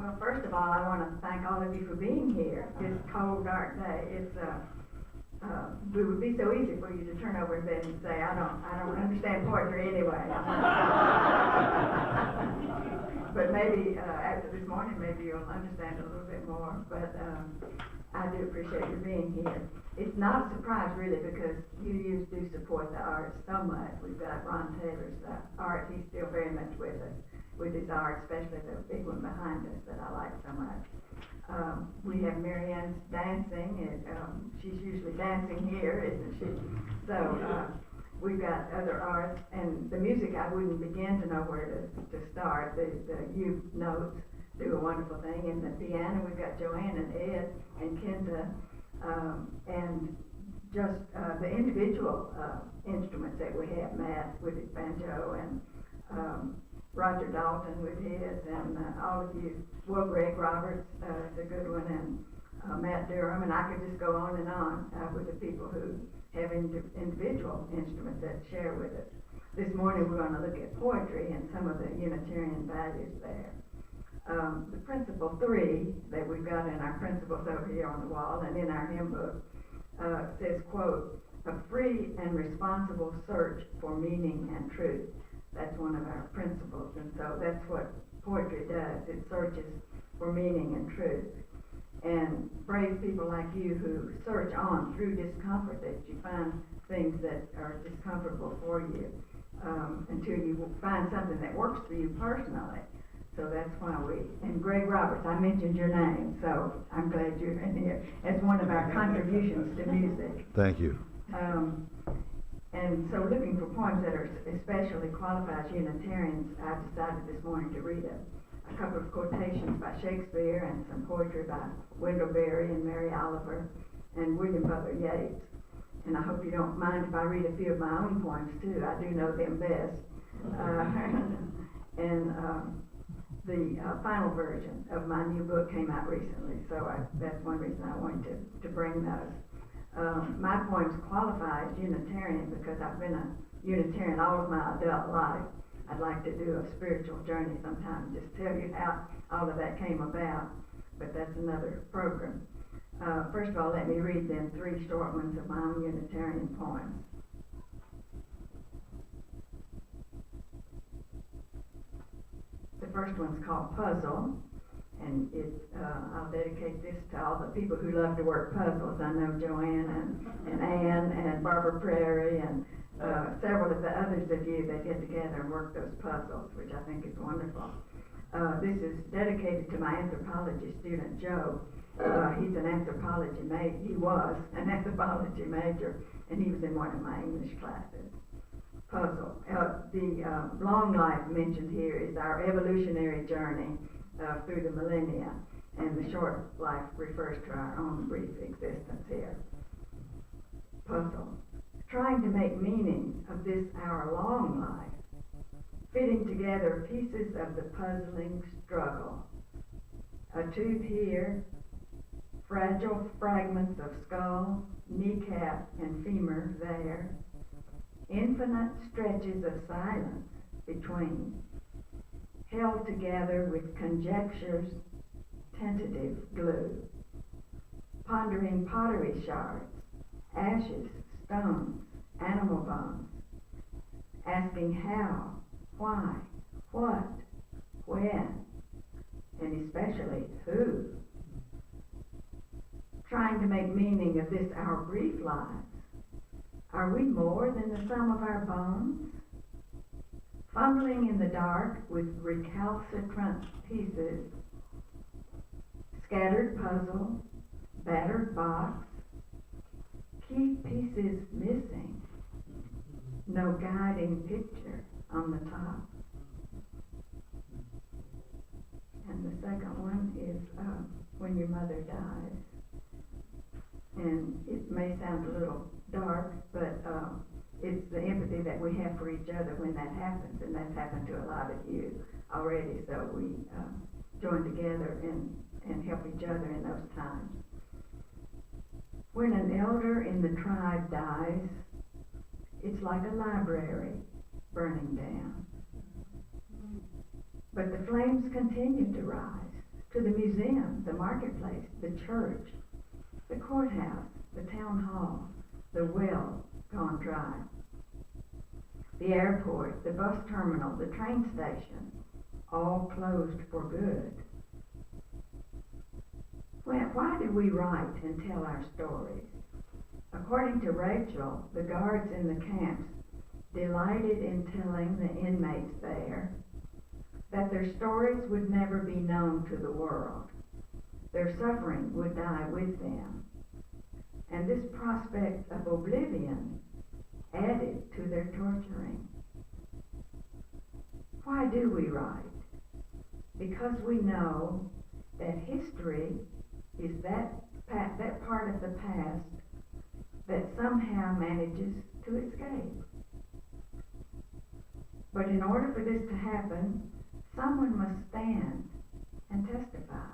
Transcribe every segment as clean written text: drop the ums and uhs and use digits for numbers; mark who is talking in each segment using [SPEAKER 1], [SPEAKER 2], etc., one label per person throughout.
[SPEAKER 1] Well, first of all, I want to thank all of you for being here this cold, dark day. It would be so easy for you to turn over in bed and say, I don't understand poetry anyway. But maybe after this morning, maybe you'll understand a little bit more. But I do appreciate you being here. It's not a surprise, really, because you do support the arts so much. We've got Ron Taylor's art. He's still very much with us, with his art, especially the big one behind us that I like so much. We have Marianne's dancing, and she's usually dancing here, isn't she? So we've got other arts, and the music I wouldn't begin to know where to start. The youth notes do a wonderful thing, and the piano we've got Joanne and Ed and Kenta, and just the individual instruments that we have, Matt with his banjo, and Roger Dalton with his, and all of you. Well, Greg Roberts is a good one, and Matt Durham, and I could just go on and on with the people who have individual instruments that share with us. This morning we're going to look at poetry and some of the Unitarian values there. The principle 3 that we've got in our principles over here on the wall and in our hymn book says, quote, a free and responsible search for meaning and truth. That's one of our principles, and so that's what poetry does. It searches for meaning and truth. And brave people like you who search on through discomfort, that you find things that are discomfortable for you until you find something that works for you personally. So that's why and Greg Roberts, I mentioned your name, so I'm glad you're in here as one of our contributions to music.
[SPEAKER 2] Thank you.
[SPEAKER 1] And so looking for poems that are especially qualified as Unitarians, I decided this morning to read a couple of quotations by Shakespeare and some poetry by Wendell Berry and Mary Oliver and William Butler Yeats. And I hope you don't mind if I read a few of my own poems too. I do know them best. The final version of my new book came out recently, so that's one reason I wanted to bring those. My poems qualify as Unitarian because I've been a Unitarian all of my adult life. I'd like to do a spiritual journey sometime, just tell you how all of that came about, but that's another program. First of all, let me read then 3 short ones of my own Unitarian poems. The first one's called Puzzle, and I'll dedicate this to all the people who love to work puzzles. I know Joanne and Ann and Barbara Prairie and several of the others of you that get together and work those puzzles, which I think is wonderful. This is dedicated to my anthropology student, Joe. He's an anthropology major. He was an anthropology major, and he was in one of my English classes. Puzzle. The long life mentioned here is our evolutionary journey through the millennia, and the short life refers to our own brief existence here. Puzzle. Trying to make meaning of this our long life, fitting together pieces of the puzzling struggle. A tooth here, fragile fragments of skull, kneecap, and femur there, infinite stretches of silence between, held together with conjecture's tentative glue, pondering pottery shards, ashes, stones, animal bones, asking how, why, what, when, and especially who. Trying to make meaning of this our brief lives. Are we more than the sum of our bones? Fumbling in the dark with recalcitrant pieces, scattered puzzle, battered box, key pieces missing, no guiding picture on the top. And the second one is when your mother dies. And it may sound a little dark, but it's the empathy that we have for each other when that happens, and that's happened to a lot of you already, so we join together and help each other in those times. When an elder in the tribe dies, it's like a library burning down. But the flames continue to rise, to the museum, the marketplace, the church, the courthouse, the town hall, the well gone dry, the airport, the bus terminal, the train station, all closed for good. Why do we write and tell our stories? According to Rachel, the guards in the camps delighted in telling the inmates there that their stories would never be known to the world. Their suffering would die with them. And this prospect of oblivion added to their torturing. Why do we write? Because we know that history is that part of the past that somehow manages to escape. But in order for this to happen, someone must stand and testify.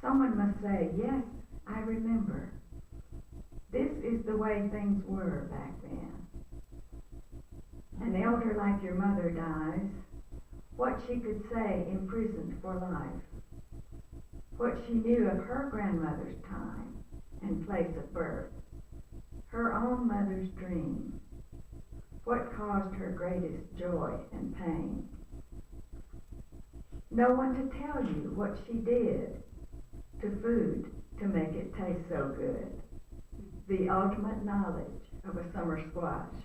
[SPEAKER 1] Someone must say, yes, I remember. This is the way things were back then. An elder like your mother dies, what she could say imprisoned for life, what she knew of her grandmother's time and place of birth, her own mother's dream, what caused her greatest joy and pain. No one to tell you what she did to food to make it taste so good. The ultimate knowledge of a summer squash.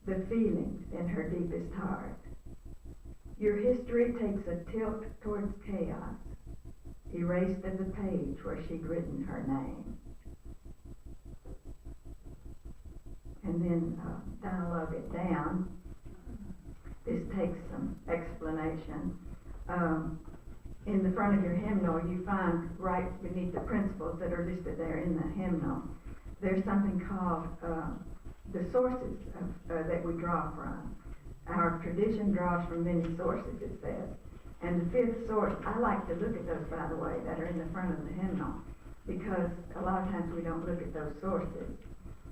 [SPEAKER 1] The feelings in her deepest heart. Your history takes a tilt towards chaos, erased as a page where she'd written her name. And then dialogue it down. This takes some explanation. In the front of your hymnal, you find right beneath the principles that are listed there in the hymnal, there's something called the sources that we draw from. Our tradition draws from many sources, it says. And the fifth source, I like to look at those, by the way, that are in the front of the hymnal, because a lot of times we don't look at those sources.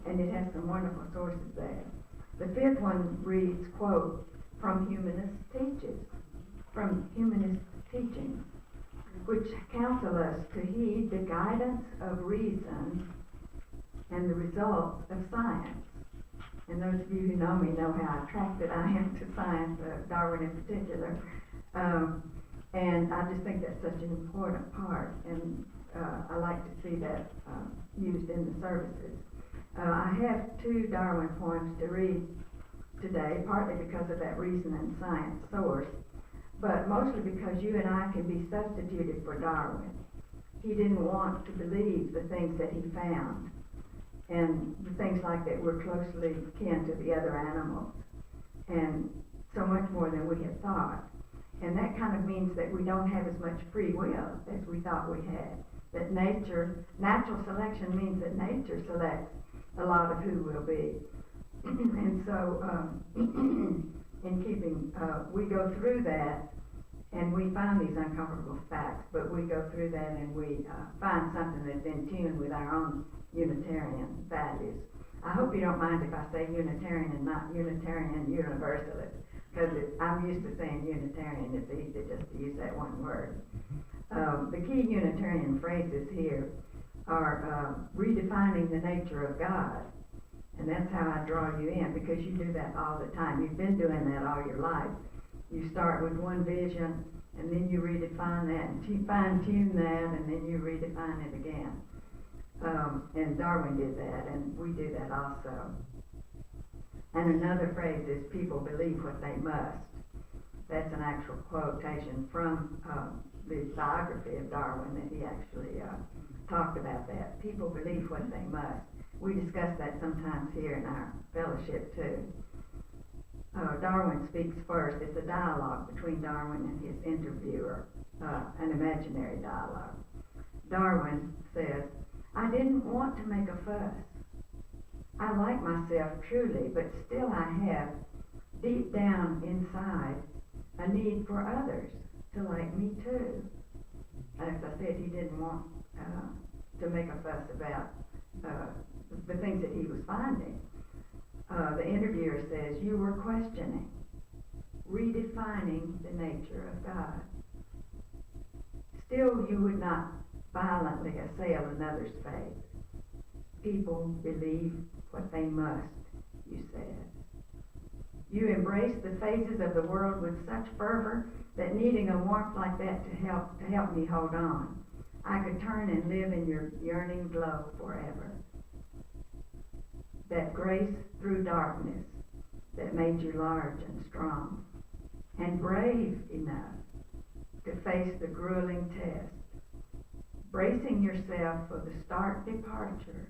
[SPEAKER 1] And it has some wonderful sources there. The fifth one reads, quote, from humanist teachings, which counsel us to heed the guidance of reason and the results of science. And those of you who know me know how attracted I am to science, Darwin in particular. And I just think that's such an important part, and I like to see that used in the services. I have 2 Darwin poems to read today, partly because of that reason and science source, but mostly because you and I can be substituted for Darwin. He didn't want to believe the things that he found, and the things like that were closely kin to the other animals, and so much more than we had thought. And that kind of means that we don't have as much free will as we thought we had. That natural selection means that nature selects a lot of who will be. And so, in keeping, we go through that, and we find these uncomfortable facts, but we go through that and we find something that's in tune with our own Unitarian values. I hope you don't mind if I say Unitarian and not Unitarian Universalist, because I'm used to saying Unitarian. It's easy just to use that one word. The key Unitarian phrases here are redefining the nature of God. And that's how I draw you in, because you do that all the time. You've been doing that all your life. You start with one vision, and then you redefine that, and fine-tune that, and then you redefine it again. And Darwin did that, and we do that also. And another phrase is, people believe what they must. That's an actual quotation from the biography of Darwin, that he actually talked about that. People believe what they must. We discuss that sometimes here in our fellowship too. Darwin speaks first. It's a dialogue between Darwin and his interviewer, an imaginary dialogue. Darwin says, I didn't want to make a fuss. I like myself truly, but still I have, deep down inside, a need for others to like me too. As I said, he didn't want to make a fuss about the things that he was finding. The interviewer says, you were questioning, redefining the nature of God. Still, you would not violently assail another's faith. People believe what they must, you said. You embrace the phases of the world with such fervor that needing a warmth like that to help me hold on, I could turn and live in your yearning glow forever. That grace through darkness that made you large and strong, and brave enough to face the grueling test, bracing yourself for the stark departure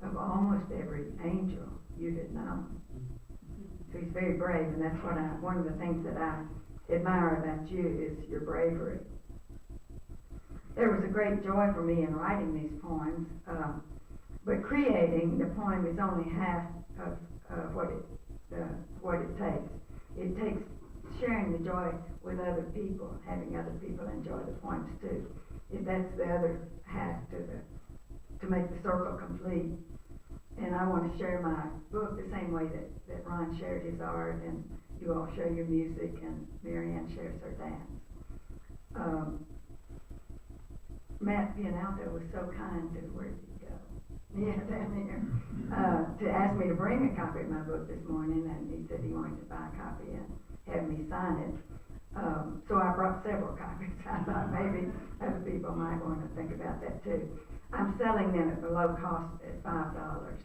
[SPEAKER 1] of almost every angel you had known. So he's very brave, and that's one of the things that I admire about you is your bravery. There was a great joy for me in writing these poems, but creating the poem is only half of what it takes. It takes sharing the joy with other people, having other people enjoy the poems too. That's the other half to make the circle complete. And I want to share my book the same way that Ron shared his art, and you all share your music, and Marianne shares her dance. Matt Pianalto was so kind to, where did he go? Yeah, down here. To ask me to bring a copy of my book this morning, and he said he wanted to buy a copy and have me sign it. So I brought several copies. I thought maybe other people might want to think about that too. I'm selling them at the low cost at $5,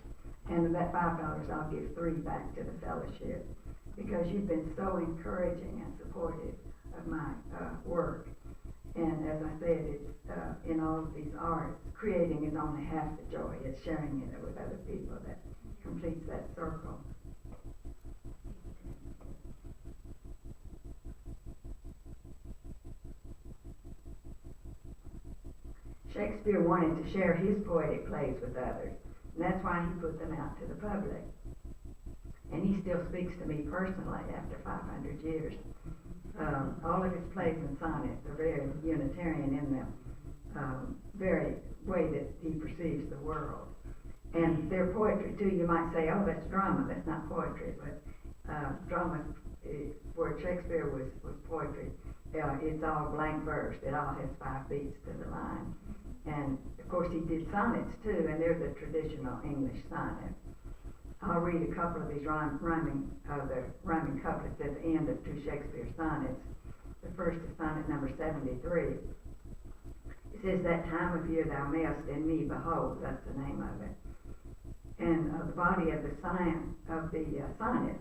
[SPEAKER 1] and of that $5 I'll give $3 back to the fellowship, because you've been so encouraging and supportive of my work. And as I said, it's in all of these arts, creating is only half the joy. It's sharing it with other people that completes that circle. Shakespeare wanted to share his poetic plays with others, and that's why he put them out to the public. And he still speaks to me personally after 500 years. All of his plays and sonnets are very Unitarian in them, very way that he perceives the world. And their poetry too, you might say, oh, that's drama, that's not poetry, but drama, where Shakespeare was poetry, it's all blank verse, it all has 5 beats to the line. And of course he did sonnets too, and they're the traditional English sonnets. I'll read a couple of these rhyming couplets at the end of 2 Shakespeare sonnets. The first is sonnet number 73. It says, that time of year thou mayest in me behold, that's the name of it. And the body of the sonnet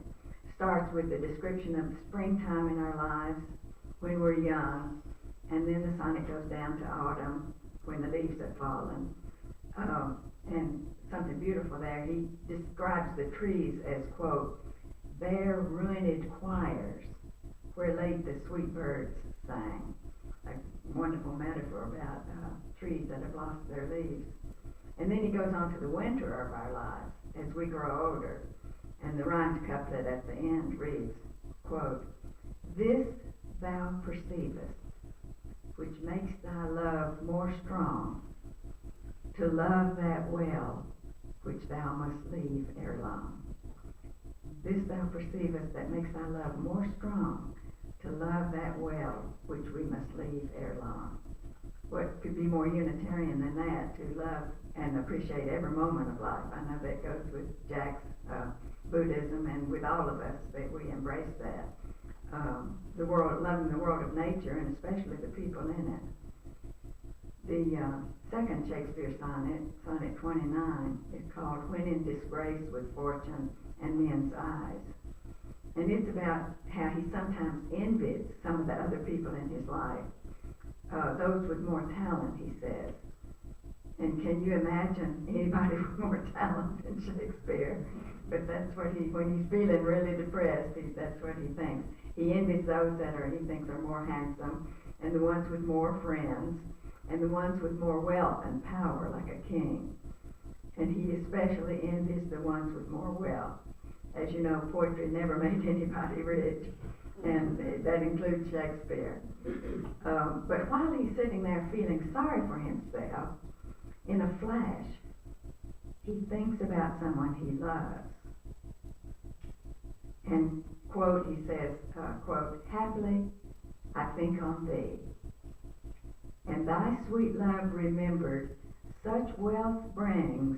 [SPEAKER 1] starts with the description of the springtime in our lives when we're young, and then the sonnet goes down to autumn when the leaves have fallen. And something beautiful there, he describes the trees as, quote, bare ruined choirs where late the sweet birds sang. A wonderful metaphor about trees that have lost their leaves. And then he goes on to the winter of our lives as we grow older. And the rhymed couplet at the end reads, quote, this thou perceivest, which makes thy love more strong, to love that well which thou must leave ere long. This thou perceivest that makes thy love more strong, to love that well which we must leave ere long. What could be more Unitarian than that, to love and appreciate every moment of life? I know that goes with Jack's Buddhism, and with all of us, that we embrace that. The world, loving the world of nature, and especially the people in it. The second Shakespeare sonnet, sonnet 29, is called When in Disgrace with Fortune and Men's Eyes. And it's about how he sometimes envies some of the other people in his life, those with more talent, he says. And can you imagine anybody with more talent than Shakespeare? But that's what when he's feeling really depressed, that's what he thinks. He envies those that he thinks are more handsome, and the ones with more friends, and the ones with more wealth and power, like a king. And he especially envies the ones with more wealth. As you know, poetry never made anybody rich, and that includes Shakespeare. But while he's sitting there feeling sorry for himself, in a flash, he thinks about someone he loves. And, quote, he says, quote, happily I think on thee. and thy sweet love remembered, such wealth brings,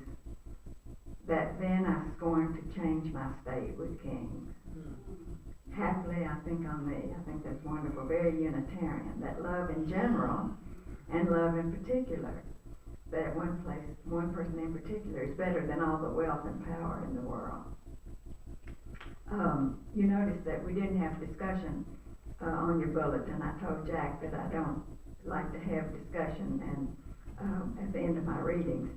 [SPEAKER 1] that then I scorn to change my state with kings. Happily I think on thee. I think that's wonderful, very Unitarian, that love in general and love in particular, that one person in particular is better than all the wealth and power in the world. You notice that we didn't have discussion on your bulletin. I told Jack that I don't like to have discussion at the end of my readings.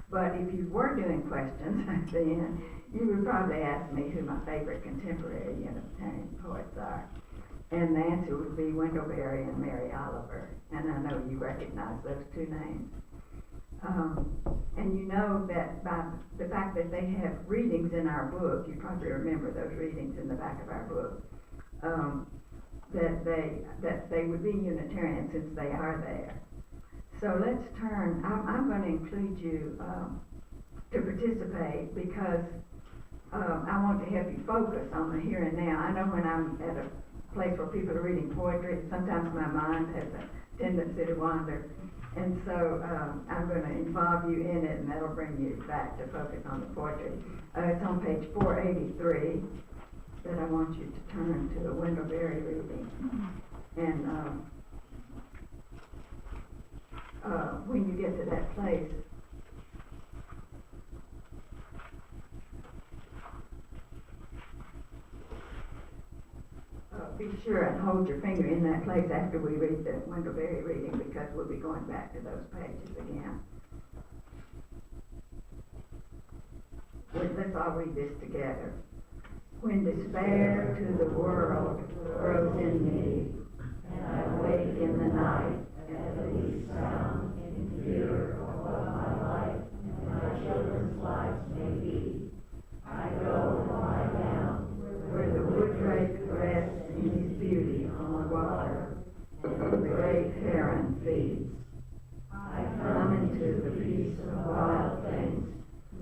[SPEAKER 1] But if you were doing questions at the end, you would probably ask me who my favorite contemporary Unitarian poets are. And the answer would be Wendell Berry and Mary Oliver. And I know you recognize those two names. And you know that by the fact that they have readings in our book, you probably remember those readings in the back of our book, that they would be Unitarian since they are there. So let's turn, I'm going to include you to participate because I want to help you focus on the here and now. I know when I'm at a place where people are reading poetry, sometimes my mind has a tendency to wander. And so I'm going to involve you in it, and that'll bring you back to focus on the poetry. It's on page 483 that I want you to turn to the Wendell Berry reading. And when you get to that place, be sure and hold your finger in that place after we read the Wendell Berry reading, because we'll be going back to those pages again. Let's all read this together. When despair to the world grows in me, and I wake in the night at the least sound in fear of what my life and my children's lives may be, I go and lie down where the wooddrake rests in his beauty on the water, and the great heron feeds. I come into the peace of wild things,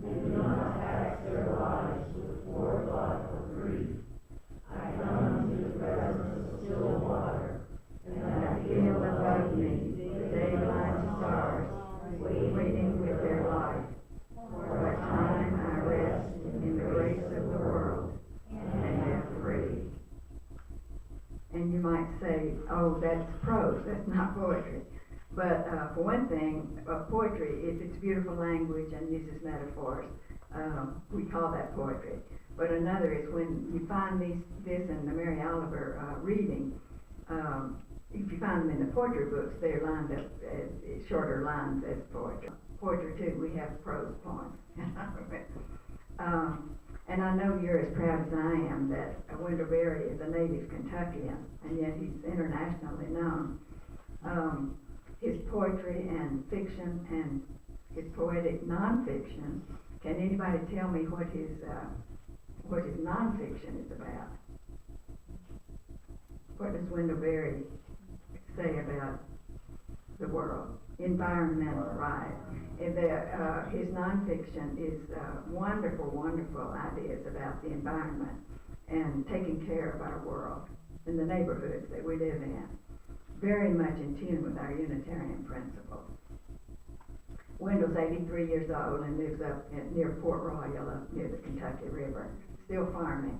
[SPEAKER 1] who do not tax their lives with forethought or grief. I come into the presence of still water, and I feel above me the daylight stars waiting with their light. For a time I rest in the grace of the world, and am free. And you might say, oh, that's prose, that's not poetry. But for one thing, poetry, if it's beautiful language and uses metaphors, we call that poetry. But another is when you find this in the Mary Oliver reading, if you find them in the poetry books, they're lined up as shorter lines as poetry. Poetry too, we have prose poems. And I know you're as proud as I am that Wendell Berry is a native Kentuckian, and yet he's internationally known. His poetry and fiction and his poetic nonfiction, can anybody tell me what his nonfiction is about? What does Wendell Berry say about the world? Environmental, right? And his nonfiction is wonderful, wonderful ideas about the environment and taking care of our world and the neighborhoods that we live in. Very much in tune with our Unitarian principles. Wendell's 83 years old and lives up near Port Royal, up near the Kentucky River, still farming.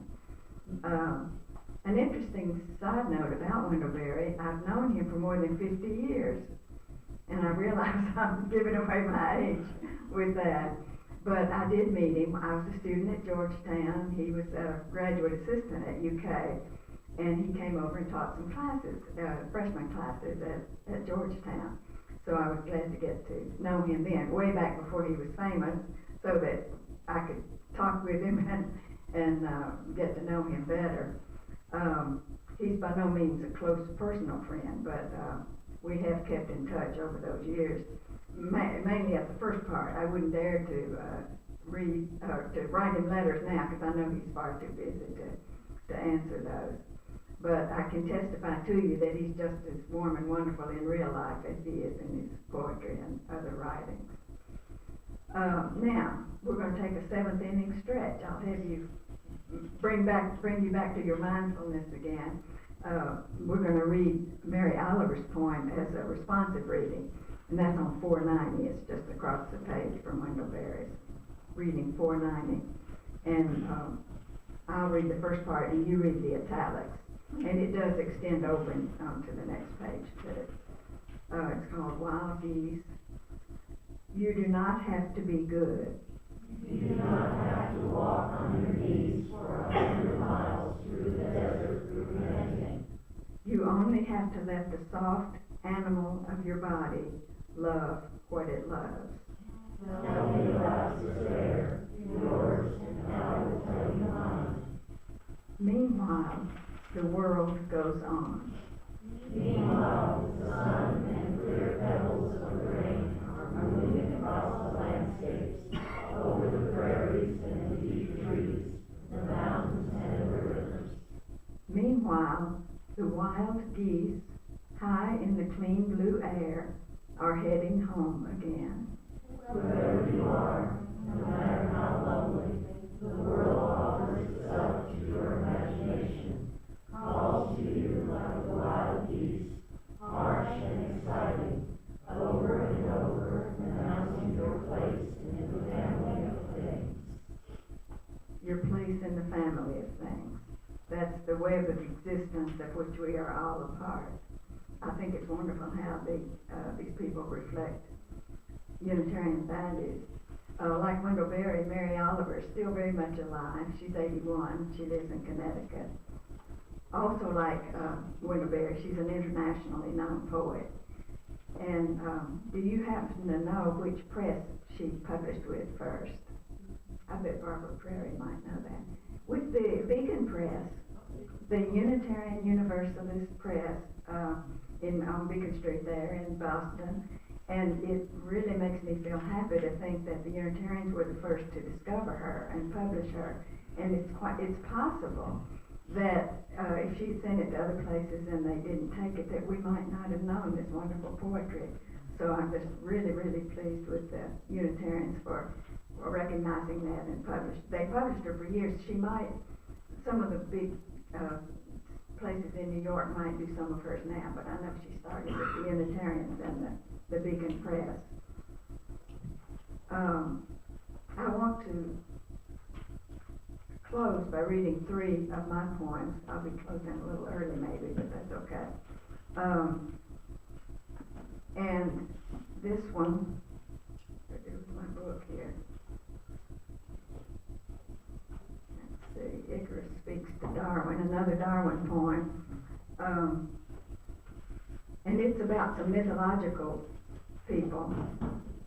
[SPEAKER 1] An interesting side note about Wendell Berry, I've known him for more than 50 years. And I realize I'm giving away my age with that. But I did meet him. I was a student at Georgetown. He was a graduate assistant at UK. And he came over and taught some classes, freshman classes at Georgetown. So I was glad to get to know him then, way back before he was famous, so that I could talk with him and get to know him better. He's by no means a close personal friend, but we have kept in touch over those years, mainly at the first part. I wouldn't dare to write him letters now because I know he's far too busy to answer those. But I can testify to you that he's just as warm and wonderful in real life as he is in his poetry and other writings. Now, we're going to take a seventh inning stretch. I'll have you bring you back to your mindfulness again. we're going to read Mary Oliver's poem as a responsive reading, and that's on 490. It's just across the page from Wendell Berry's reading 490. And I'll read the first part, and you read the italics. And it does extend over to the next page. But it's called Wild Geese. You do not have to be good.
[SPEAKER 2] You do not have to walk on your knees for 100 miles through the desert repenting.
[SPEAKER 1] You only have to let the soft animal of your body love what it loves.
[SPEAKER 2] Tell me about despair, yours, and I will tell you mine.
[SPEAKER 1] Meanwhile, the world goes on.
[SPEAKER 2] Meanwhile, the sun and clear pebbles of rain are moving across the landscapes, over the prairies and the deep trees, the mountains and the rivers.
[SPEAKER 1] Meanwhile, the wild geese, high in the clean blue air, are heading home again.
[SPEAKER 2] Wherever you are, no matter how lonely, the world offers itself to your imagination, calls to you like the wild geese, harsh and exciting, over and over, announcing your place in the family of things.
[SPEAKER 1] Your place in the family of things. That's the web of existence of which we are all a part. I think it's wonderful how these people reflect Unitarian values. Like Wendell Berry, Mary Oliver is still very much alive. She's 81. She lives in Connecticut. Also like Wendell Berry, she's an internationally known poet. And do you happen to know which press she published with first? I bet Barbara Prairie might know that. With the Beacon Press, the Unitarian Universalist Press on Beacon Street there in Boston. And it really makes me feel happy to think that the Unitarians were the first to discover her and publish her. And it's possible that if she'd sent it to other places and they didn't take it, that we might not have known this wonderful poetry. So I'm just really, really pleased with the Unitarians for recognizing that and they published her for years. Some of the big places in New York might do some of hers now, but I know she started with the Unitarians and the Beacon Press. I want to close by reading 3 of my poems. I'll be closing a little early maybe, but that's okay. And this one, there's my book here. Let's see, Icarus Speaks to Darwin, another Darwin poem. And it's about some mythological people.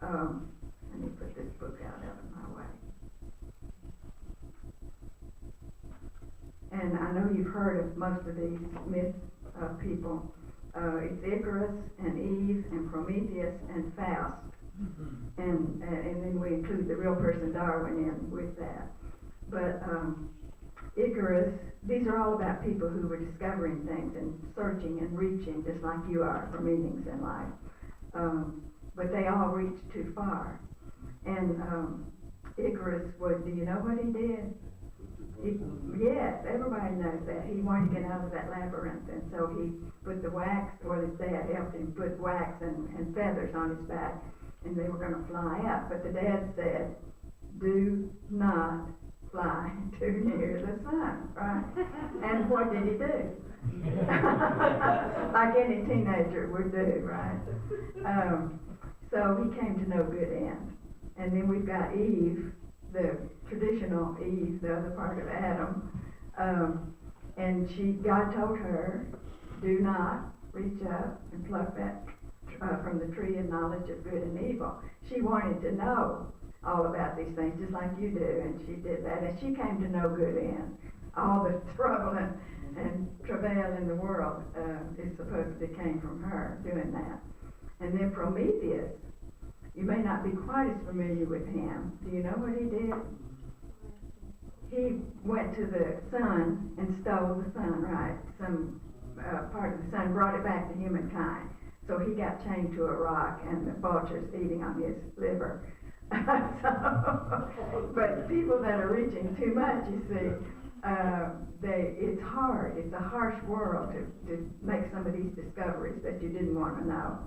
[SPEAKER 1] Let me put this book out of my way. And I know you've heard of most of these myth people. It's Icarus and Eve and Prometheus and Faust. And then we include the real person Darwin in with that. But Icarus, these are all about people who were discovering things and searching and reaching, just like you are, for meanings in life. But they all reached too far. And Icarus do you know what he did? Yes, everybody knows that. He wanted to get out of that labyrinth, and so he put the wax, or his dad helped him put wax and feathers on his back, and they were going to fly up. But the dad said, do not fly too near the sun, right? And what did he do? Like any teenager would do, right? So he came to no good end. And then we've got Eve, the traditional Eve, the other part of Adam, and God told her, do not reach up and pluck that from the tree of knowledge of good and evil. She wanted to know all about these things, just like you do, and she did that, and she came to no good end. All the trouble and travail in the world is supposed to came from her doing that. And then Prometheus, you may not be quite as familiar with him. Do you know what he did? He went to the sun and stole the sun, right? Some part of the sun, brought it back to humankind. So he got chained to a rock and the vultures eating on his liver. But people that are reaching too much, you see, it's hard. It's a harsh world to make some of these discoveries that you didn't want to know.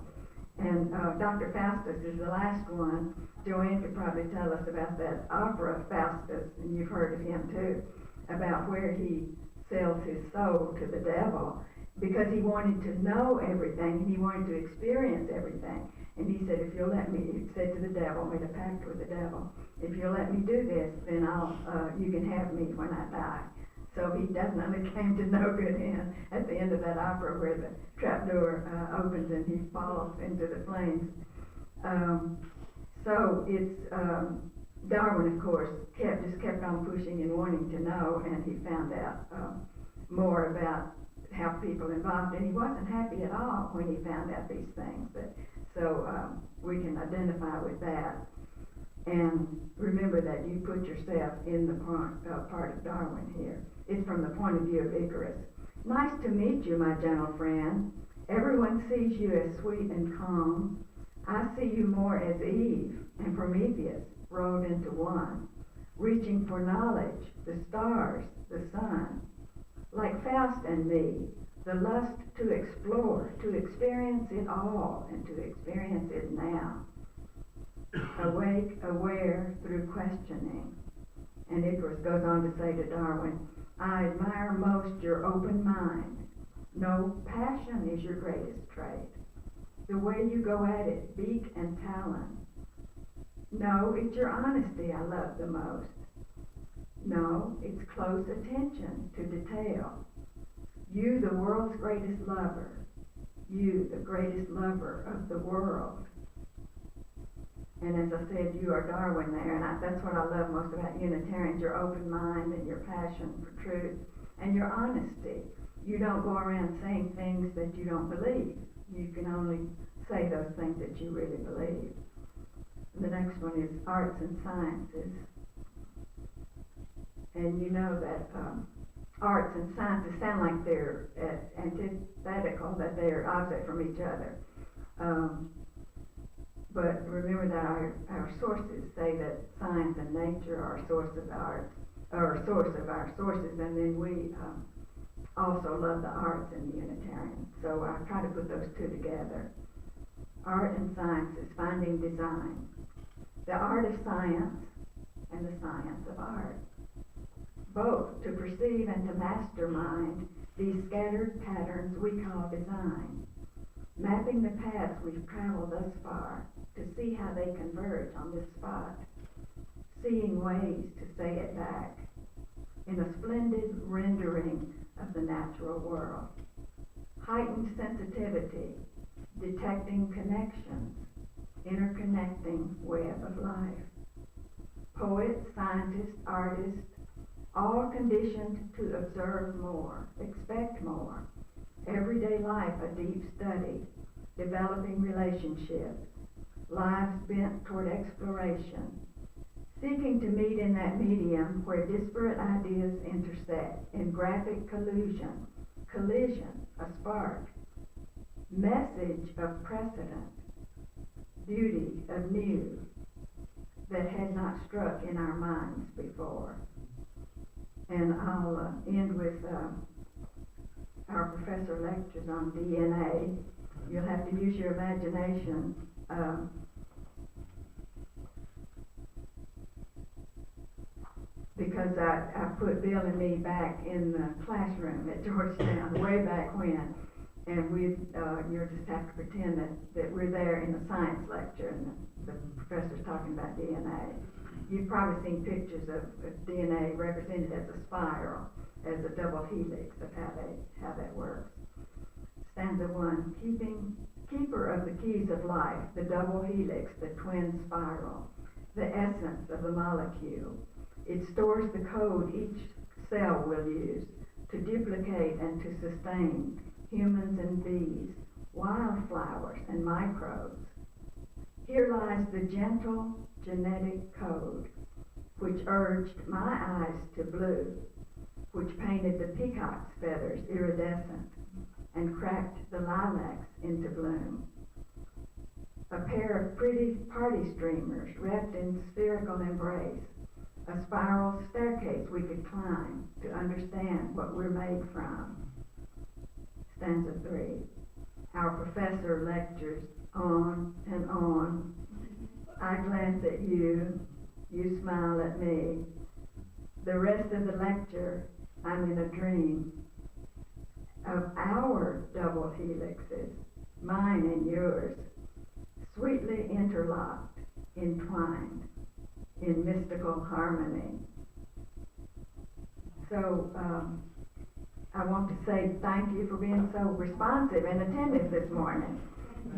[SPEAKER 1] And Dr. Faustus is the last one. Joanne could probably tell us about that opera Faustus, and you've heard of him too, about where he sells his soul to the devil because he wanted to know everything and he wanted to experience everything. And he said, if you'll let me, he said to the devil, made a pact with the devil, if you'll let me do this, then you can have me when I die. So he definitely came to no good end at the end of that opera where the trapdoor opens and he falls into the flames. So it's, Darwin, of course, just kept on pushing and wanting to know, and he found out more about how people involved, and he wasn't happy at all when he found out these things. So we can identify with that. And remember that you put yourself in the part of Darwin here. It's from the point of view of Icarus. Nice to meet you, my gentle friend. Everyone sees you as sweet and calm. I see you more as Eve and Prometheus rolled into one, reaching for knowledge, the stars, the sun. Like Faust and me, the lust to explore, to experience it all, and to experience it now. Awake, aware through questioning. And Icarus goes on to say to Darwin, I admire most your open mind. No, passion is your greatest trait. The way you go at it, beak and talon. No, it's your honesty I love the most. No, it's close attention to detail. You, the world's greatest lover. You, the greatest lover of the world. And as I said, you are Darwin there, and that's what I love most about Unitarians, your open mind and your passion for truth and your honesty. You don't go around saying things that you don't believe. You can only say those things that you really believe. The next one is arts and sciences. And you know that arts and sciences sound like they're antithetical, that they're opposite from each other. But remember that our sources say that science and nature are a source of art, or a source of our sources, and then we also love the arts in the Unitarian. So I try to put those two together. Art and science is finding design. The art of science and the science of art. Both to perceive and to mastermind these scattered patterns we call design. Mapping the paths we've traveled thus far to see how they converge on this spot. Seeing ways to say it back in a splendid rendering of the natural world. Heightened sensitivity, detecting connections, interconnecting web of life. Poet, scientist, artist, all conditioned to observe more, expect more. Everyday life a deep study, developing relationships, lives bent toward exploration, seeking to meet in that medium where disparate ideas intersect in graphic collision, a spark, message of precedent, beauty of new that had not struck in our minds before. And I'll end with our professor lectures on DNA. You'll have to use your imagination. Because I put Bill and me back in the classroom at Georgetown way back when, and you'll just have to pretend that we're there in the science lecture and the professor's talking about DNA. You've probably seen pictures of DNA represented as a spiral, as a double helix of how that works. Stanza 1, keeper of the keys of life, the double helix, the twin spiral, the essence of the molecule. It stores the code each cell will use to duplicate and to sustain humans and bees, wildflowers and microbes. Here lies the gentle genetic code which urged my eyes to blue, which painted the peacock's feathers iridescent and cracked the lilacs into bloom. A pair of pretty party streamers wrapped in spherical embrace, a spiral staircase we could climb to understand what we're made from. Stanza 3. Our professor lectures on and on. I glance at you, you smile at me. The rest of the lecture, I'm in a dream of our double helixes, mine and yours, sweetly interlocked, entwined in mystical harmony. So I want to say thank you for being so responsive and attentive this morning.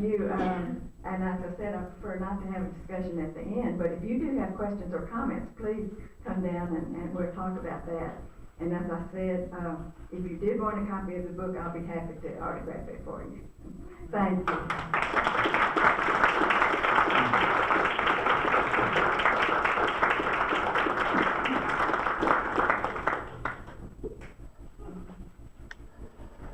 [SPEAKER 1] You, and as I said, I prefer not to have a discussion at the end, but if you do have questions or comments, please come down and we'll talk about that. And as I said, if you did want a copy of the book, I'll be happy to autograph it for you. Thank you.